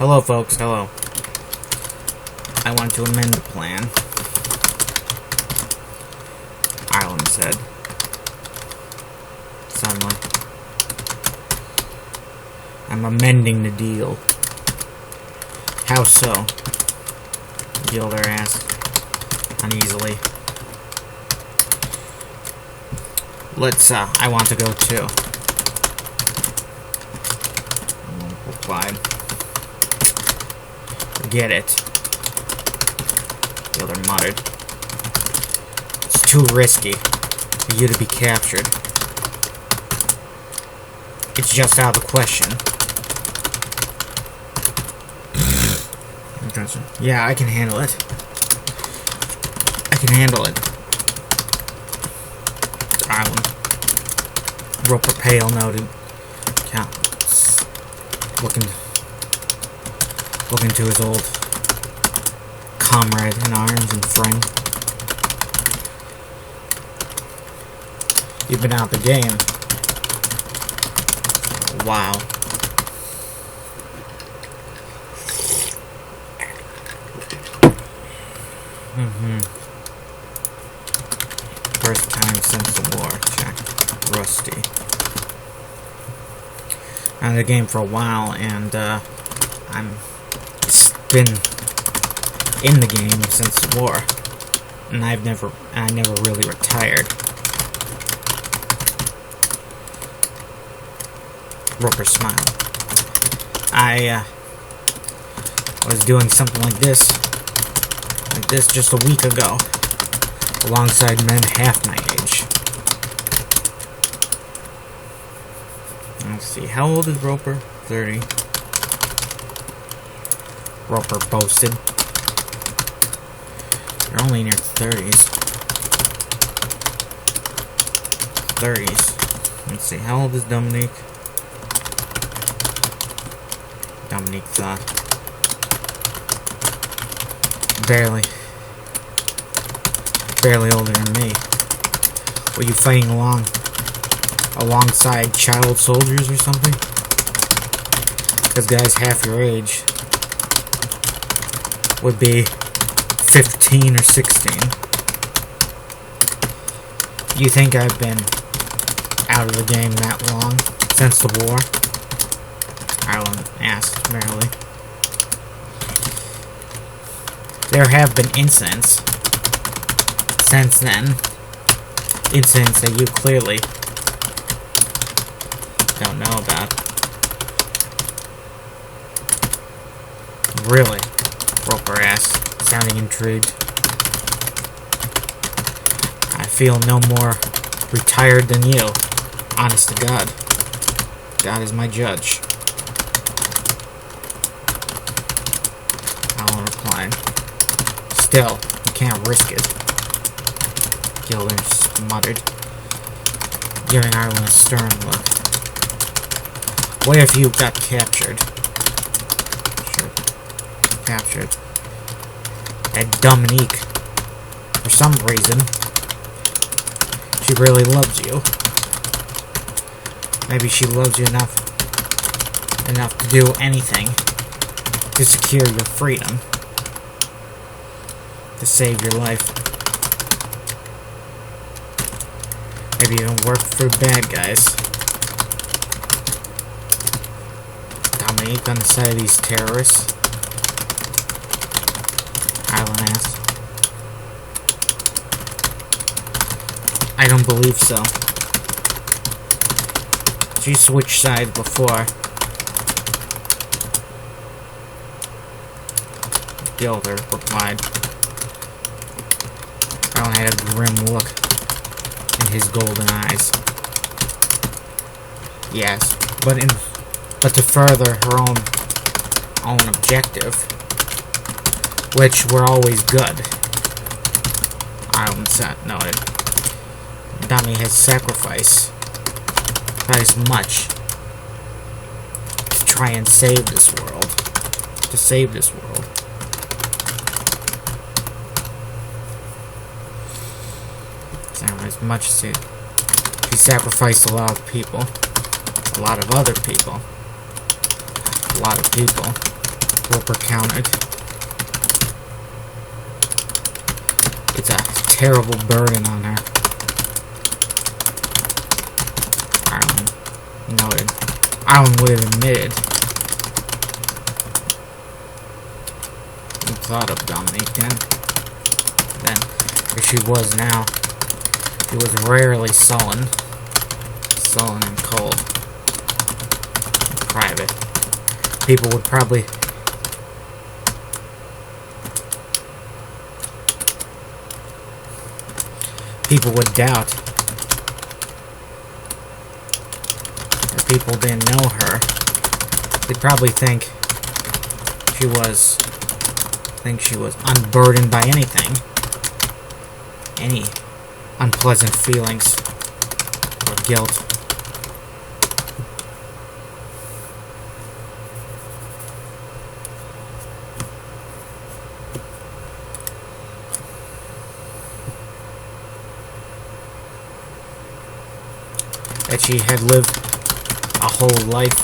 Hello, folks. Hello. I want to amend the plan. Ireland said. Suddenly. I'm amending the deal. How so? The Gilder asked uneasily. I want to go too. Replied. Forget it. The other muttered. It's too risky for you to be captured. It's just out of the question. Yeah, I can handle it. I can handle it. Island. Roper Pale noted. Looking to his old comrade in arms and friend. You've been out the game. Wow. First time since the war. Check. Rusty. I'm in the game for a while, and been in the game since the war, and I never really retired. Roper smiled. I was doing something like this just a week ago, alongside men half my age. Let's see, how old is Roper? 30. Roper boasted. You're only in your 30s. 30s. Let's see, how old is Dominique? Dominique thought. Barely older than me. Were you fighting alongside child soldiers or something? Because guys half your age would be 15 or 16. You think I've been out of the game that long? Since the war? Ireland asked merrily. There have been incidents since then. Incidents that you clearly don't know about. Really? Roper asked, sounding intrigued. I feel no more retired than you. Honest to God. God is my judge. Alan replied. Still, you can't risk it. Gilder muttered, giving Ireland a stern look. What if you got captured? Sure. Captured. And Dominique, for some reason, she really loves you. Maybe she loves you enough to do anything to secure your freedom, to save your life. Maybe even work for bad guys. Dominique on the side of these terrorists? Ireland asked. I don't believe so. She switched sides before. Gilder replied. Ireland had a grim look in his golden eyes. Yes, but to further her own objective, which were always good. Ireland noted. Dami has sacrificed as much to try and save this world. To save this world. As much as she sacrificed a lot of people. A lot of other people. A lot of people. Roper counted. It's a terrible burden on her. Ireland noted. Ireland would have admitted. He thought of Dominique then as she was now. She was rarely sullen and cold, and private. People would probably doubt that people didn't know her. They'd probably think she was unburdened by anything, any unpleasant feelings or guilt. That she had lived a whole life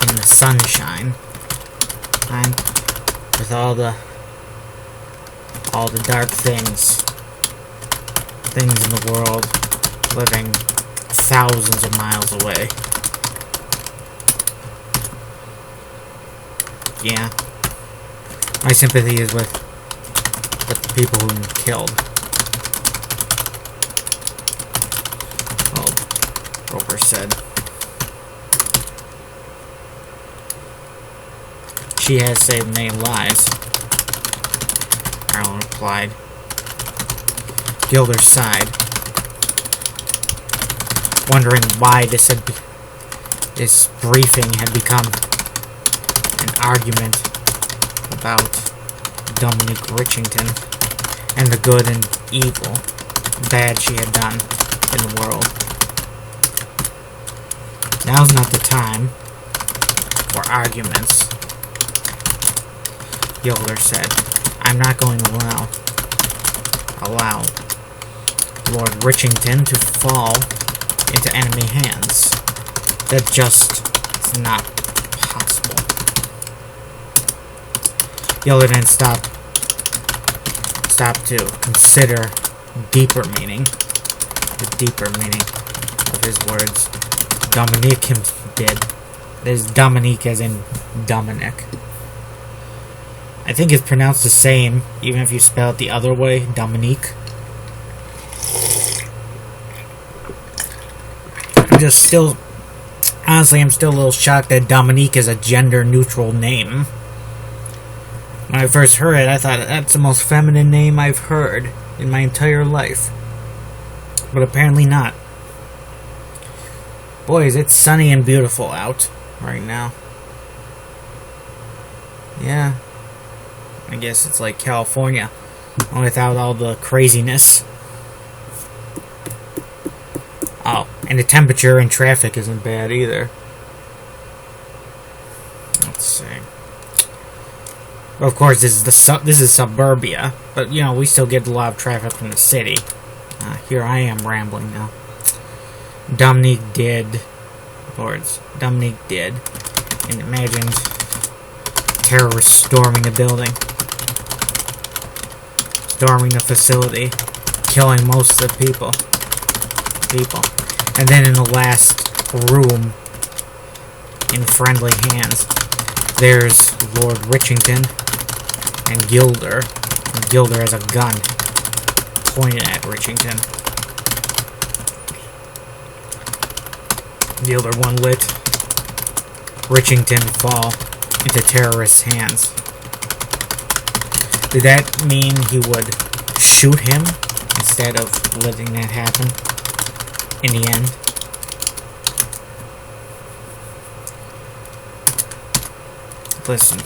in the sunshine, and with all the dark things in the world, living thousands of miles away. Yeah, my sympathy is with the people who were killed. Roper said. She has saved many lives, Arlen replied. Gilder sighed, wondering why this briefing had become an argument about Dominique Richington and the good and evil, bad she had done in the world. Now's not the time for arguments, Gilder said. I'm not going to allow Lord Richington to fall into enemy hands. That just is not possible. Gilder then stopped to consider the deeper meaning of his words. Dominique did. There's Dominique as in Dominic. I think it's pronounced the same, even if you spell it the other way, Dominique. Honestly, I'm still a little shocked that Dominique is a gender-neutral name. When I first heard it, I thought that's the most feminine name I've heard in my entire life. But apparently not. Boys, it's sunny and beautiful out right now. Yeah. I guess it's like California, without all the craziness. Oh, and the temperature and traffic isn't bad either. Let's see. Well, of course, this is suburbia, but you know we still get a lot of traffic from the city. Here I am rambling now. Dominique did, and imagined terrorists storming the building, storming the facility, killing most of the people. And then in the last room, in friendly hands, there's Lord Richington and Gilder. And Gilder has a gun pointed at Richington. Gilder one lit. Richington fall into terrorists' hands. Did that mean he would shoot him instead of letting that happen in the end? Listen.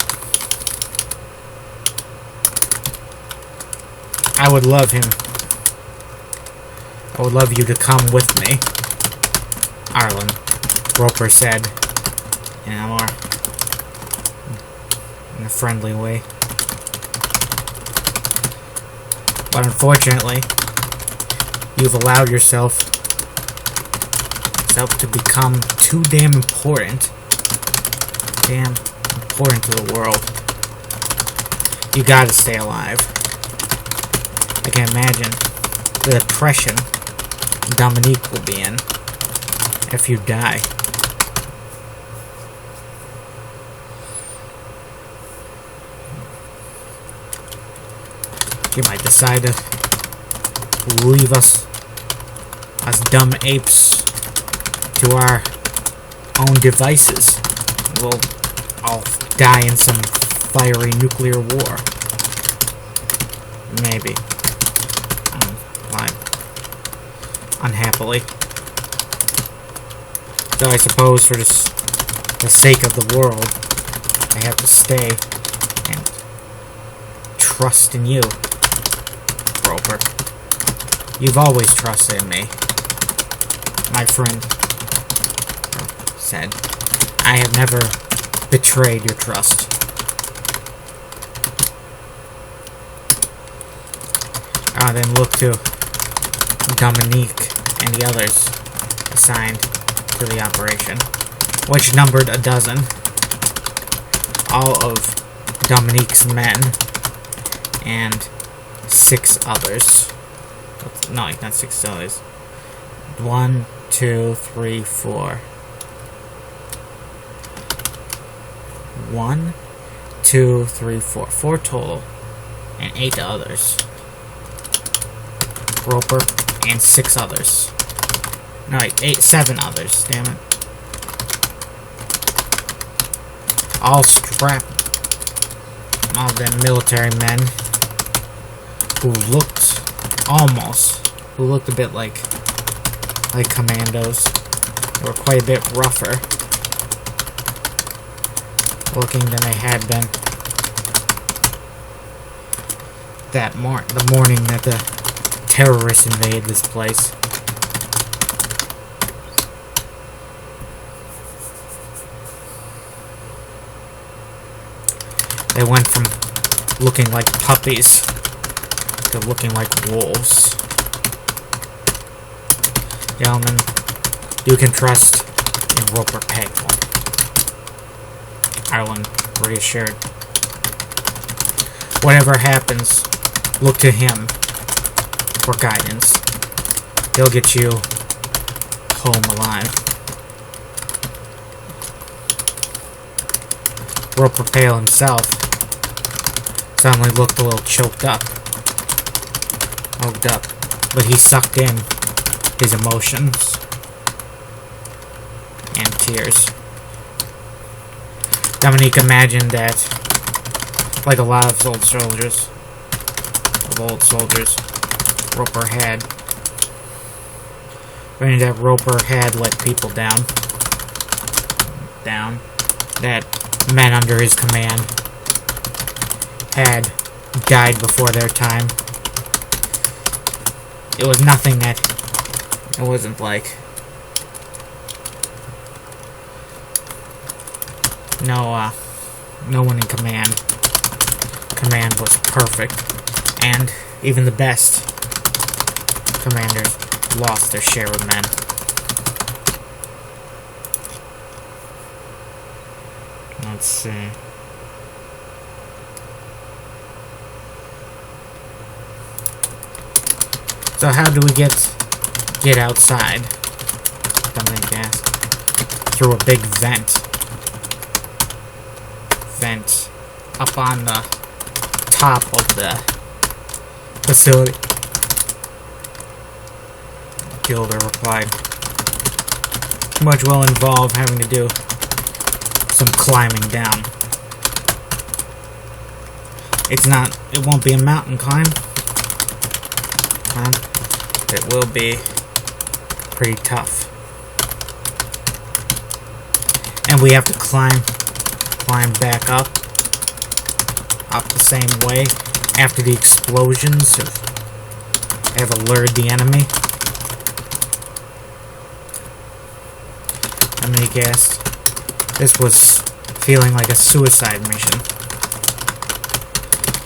I would love him. I would love you to come with me, Arlen, Roper said in a friendly way. But unfortunately, you've allowed yourself to become too damn important. important to the world. You gotta stay alive. I can imagine the depression Dominique will be in if you die. You might decide to leave us dumb apes to our own devices. We'll all die in some fiery nuclear war. Maybe. Like, unhappily. Though I suppose for the sake of the world, I have to stay and trust in you, Roper. You've always trusted in me. My friend said, I have never betrayed your trust. I then look to Dominique and the others assigned to the operation, which numbered a dozen. All of Dominique's men and 6 others. No, not 6 others. 1, 2, 3, 4. 1, 2, 3, 4. 4 total. And 8 others. Roper and 6 others. No, 7 others, damn it. All strapped. All them military men who looked a bit like commandos. They were quite a bit rougher looking than they had been the morning that the terrorists invaded this place. They went from looking like puppies to looking like wolves. Gentlemen, you can trust in Roper Pegwell. Ireland reassured. Whatever happens, look to him for guidance. He'll get you home alive. Roper Pale himself suddenly looked a little choked up, but he sucked in his emotions and tears. Dominique imagined that, like a lot of old soldiers, Roper had let people down, that men under his command had died before their time. It was nothing that, it wasn't like, no one in command was perfect, and even the best commanders lost their share of men. Let's see. So how do we get outside? Dominic asked. Through a big vent up on the top of the facility. Gilder replied. Much will involve having to do some climbing down. It won't be a mountain climb. It will be pretty tough. And we have to climb back up the same way after the explosions have alerted the enemy. I mean, I guess this was feeling like a suicide mission.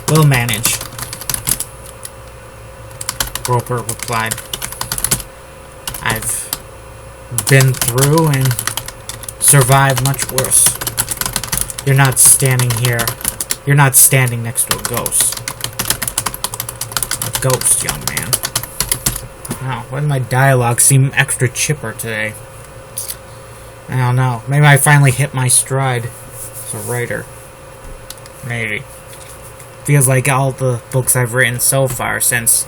We'll manage, Roper replied. I've been through and survived much worse. You're not standing here. You're not standing next to a ghost. A ghost, young man. Wow, why does my dialogue seem extra chipper today? I don't know. Maybe I finally hit my stride as a writer. Maybe. Feels like all the books I've written so far since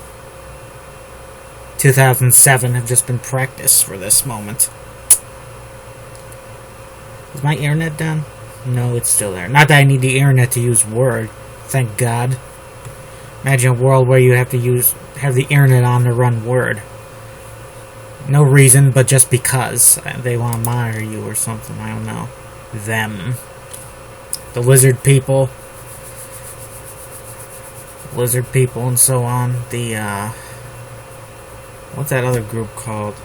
2007 have just been practice for this moment. Is my internet done? No, it's still there. Not that I need the internet to use Word. Thank God. Imagine a world where you have to have the internet on to run Word. No reason, but just because they want to monitor you or something. I don't know. Them. The lizard people. Lizard people and so on. The, what's that other group called?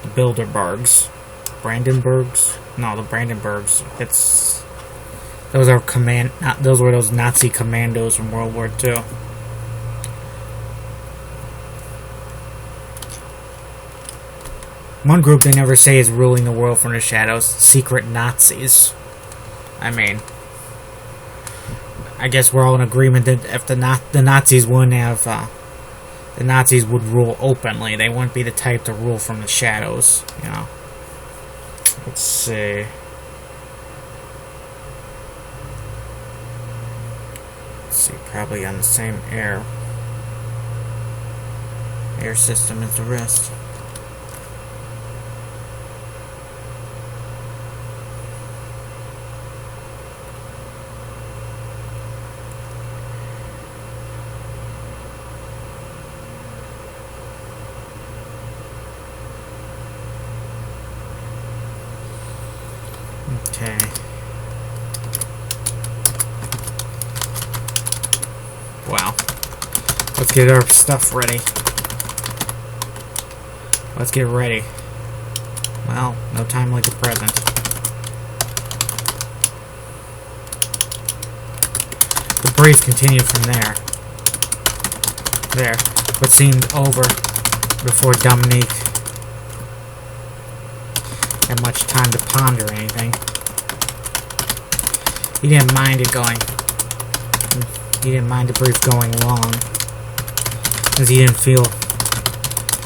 The Bilderbergs. Brandenburgs? No, the Brandenburgs. Those are those were those Nazi commandos from World War II. One group they never say is ruling the world from the shadows. Secret Nazis. I mean, I guess we're all in agreement that if the Nazis wouldn't have, the Nazis would rule openly. They wouldn't be the type to rule from the shadows, you know. Let's see. Let's see, probably on the same air system as the rest. Okay. Wow. Let's get our stuff ready. Let's get ready. Well, no time like the present. The breeze continued from there. There. What seemed over before Dominique had much time to ponder anything. He didn't mind it going. He didn't mind the brief going long, because he didn't feel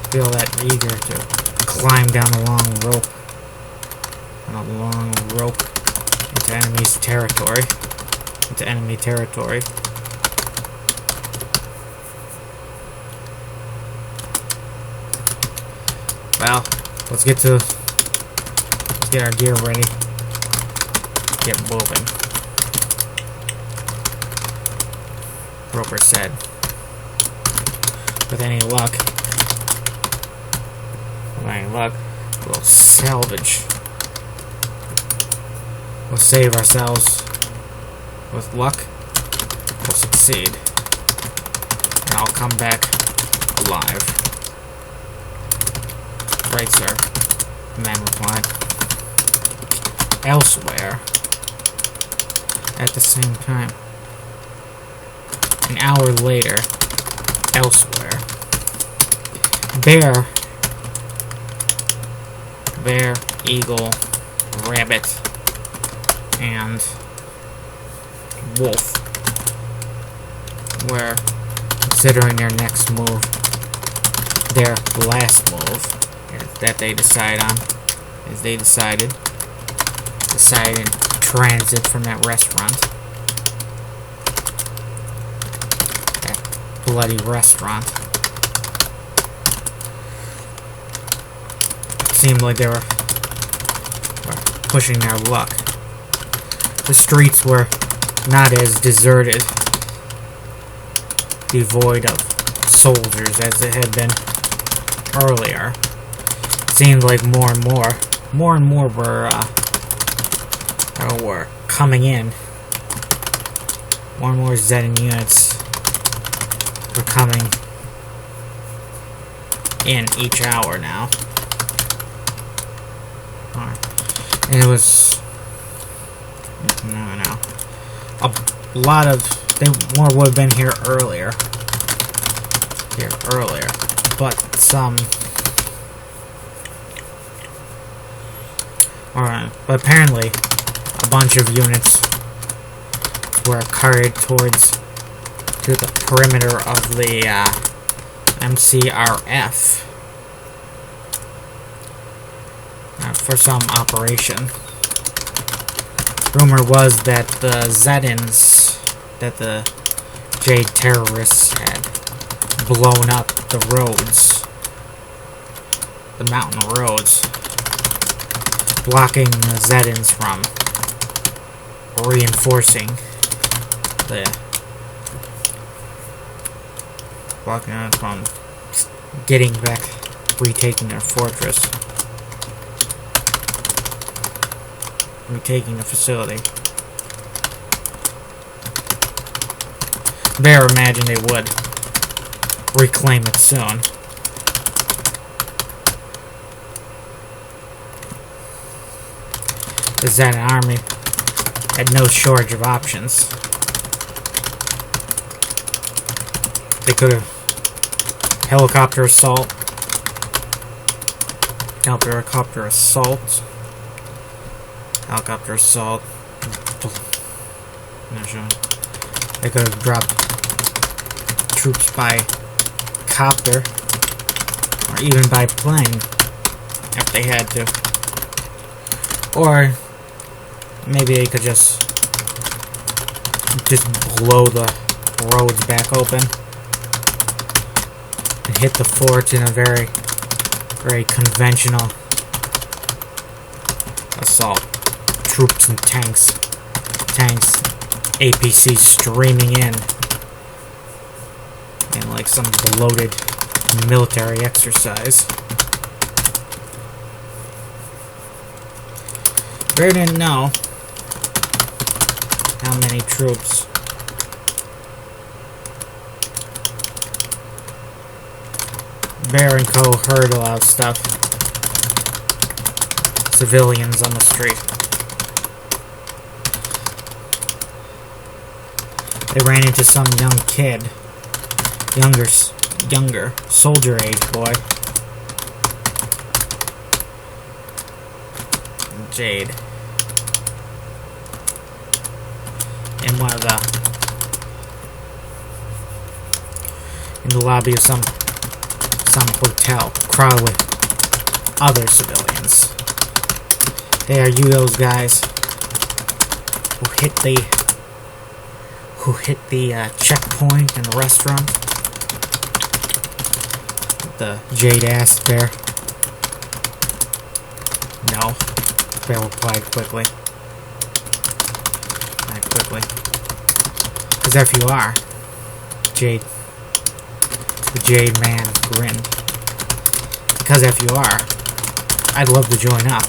that eager to climb down a long rope, into enemy's territory, into enemy territory. Well, let's get our gear ready. Get moving. Roper said. With any luck, we'll salvage. We'll save ourselves. With luck, we'll succeed. And I'll come back alive. Right, sir. The man replied. Elsewhere. At the same time. An hour later, elsewhere. Bear, eagle, rabbit, and wolf were considering their next move, their last move that they decide on, as they decided in transit from that restaurant. That bloody restaurant. It seemed like they were pushing their luck. The streets were not as deserted, devoid of soldiers as it had been earlier. It seemed like more and more were coming in. More and more Zetan units were coming in each hour now. And it was a lot of more would have been here earlier, but some. Alright, but apparently a a bunch of units were carried to the perimeter of the MCRF for some operation. Rumor was that the Zedins, that the Jade terrorists had blown up the roads, the mountain roads, blocking the Zedins from reinforcing blocking us from getting back, retaking their fortress, retaking the facility. Bear imagined they would reclaim it soon. The Zedin army had no shortage of options. They could have helicopter assault, helicopter assault. They could have dropped troops by copter or even by plane if they had to. Or maybe they could just blow the roads back open and hit the forts in a very, very conventional assault. Troops and tanks, APCs streaming in like some bloated military exercise. Bear didn't know how many troops Bear and Co. heard a lot of stuff. Civilians on the street. They ran into some young kid, younger soldier age boy. Jade. In the lobby of some hotel, crowded with other civilians. Hey, are you those guys who hit the checkpoint in the restaurant? The Jade asked Bear. No, Bear replied quickly. Because if you are, the Jade man grinned. Because if you are, I'd love to join up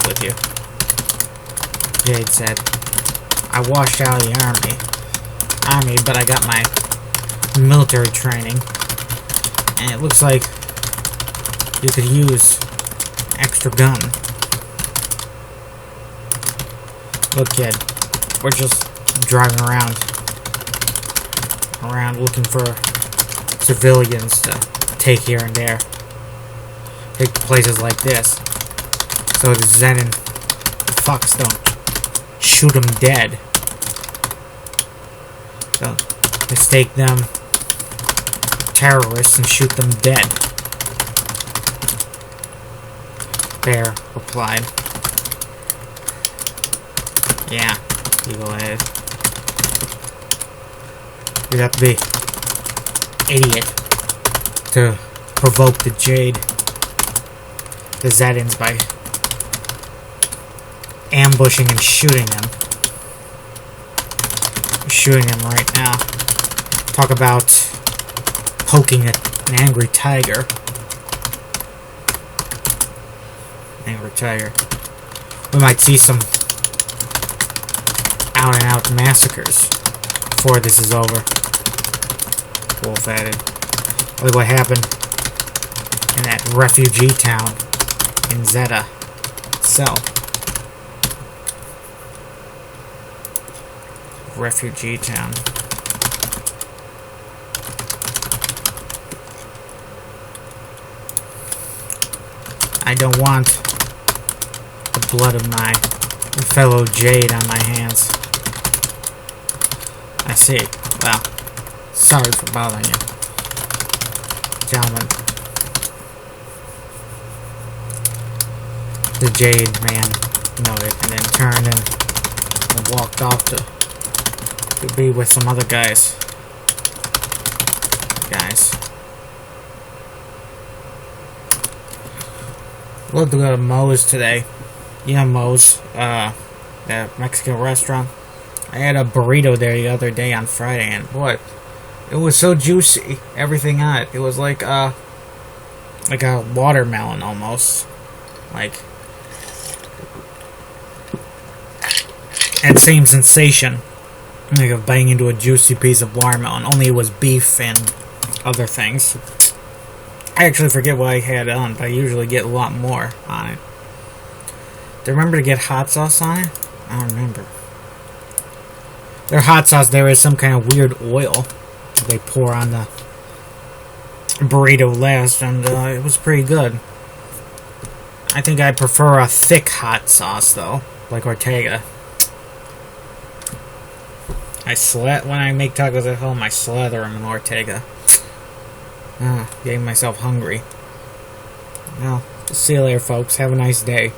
with you. Jade said, I washed out of the army, but I got my military training, and it looks like you could use an extra gun. Look, kid, we're just driving around looking for civilians to take here and there. Take places like this, so the Zedin fucks don't shoot them dead. So mistake them terrorists and shoot them dead. Bear replied. Yeah, you go ahead. You'd have to be idiot to provoke the Zedins by ambushing and shooting them. Shooting them right now. Talk about poking an angry tiger. Angry tiger. We might see some out-and-out massacres before this is over. Wolf-added. Look what happened in that refugee town in Zeta itself. Refugee town. I don't want the blood of my fellow Jade on my hands. I see. Well, sorry for bothering you, gentlemen. The Jade man nodded and then turned and walked off to be with some other guys. Love to go to Moe's today. You know Moe's, the Mexican restaurant. I had a burrito there the other day on Friday, and boy, it was so juicy. Everything on it. It was like a watermelon almost. Like that same sensation, like of biting into a juicy piece of watermelon. Only it was beef and other things. I actually forget what I had on, but I usually get a lot more on it. Do you remember to get hot sauce on it? I don't remember. Their hot sauce, there is some kind of weird oil they pour on the burrito last, and it was pretty good. I think I prefer a thick hot sauce, though, like Ortega. When I make tacos at home, I slather them in Ortega. Getting myself hungry. Well, see you later, folks. Have a nice day.